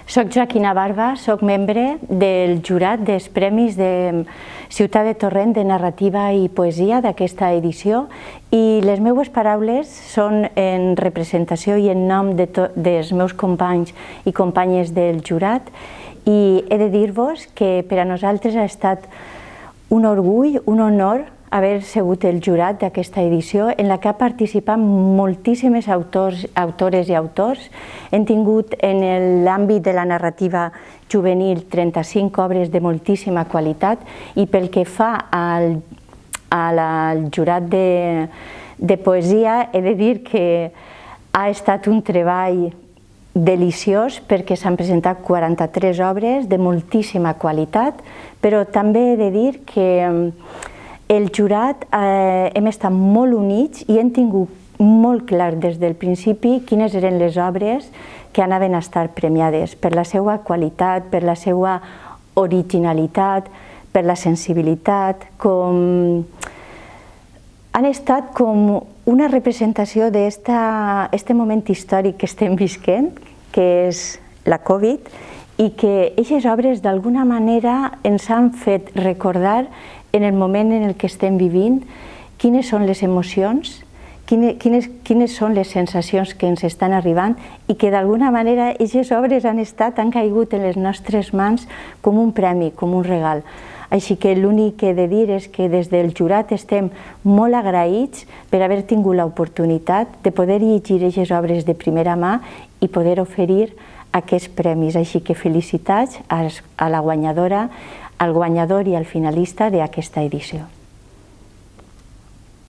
Soc Joaquina Barba, soc membre del jurat dels Premis de Ciutat de Torrent de Narrativa i Poesia d'aquesta edició i les meues paraules són en representació i en nom dels meus companys i companyes del jurat i he de dir-vos que per a nosaltres ha estat un orgull, un honor haver sigut el jurat d'aquesta edició en la que ha participat moltíssimes autores i autors. Hem tingut en l'àmbit de la narrativa juvenil 35 obres de moltíssima qualitat i pel que fa al jurat de poesia he de dir que ha estat un treball deliciós perquè s'han presentat 43 obres de moltíssima qualitat, però també he de dir que el jurat hem estat molt units i hem tingut molt clar des del principi quines eren les obres que anaven a estar premiades per la seva qualitat, per la seva originalitat, per la sensibilitat, han estat com una representació d'aquest moment històric que estem visquent, que és la Covid, i que aquestes obres d'alguna manera ens han fet recordar en el moment en el que estem vivint quines són les emocions, quines són les sensacions que ens estan arribant i que d'alguna manera aquestes obres han caigut en les nostres mans com un premi, com un regal. Així que l'únic que he de dir és que des del jurat estem molt agraïts per haver tingut l'oportunitat de poder llegir aquestes obres de primera mà i poder oferir aquests premis. Així que felicitats a la guanyadora, al guanyador i al finalista d'aquesta edició.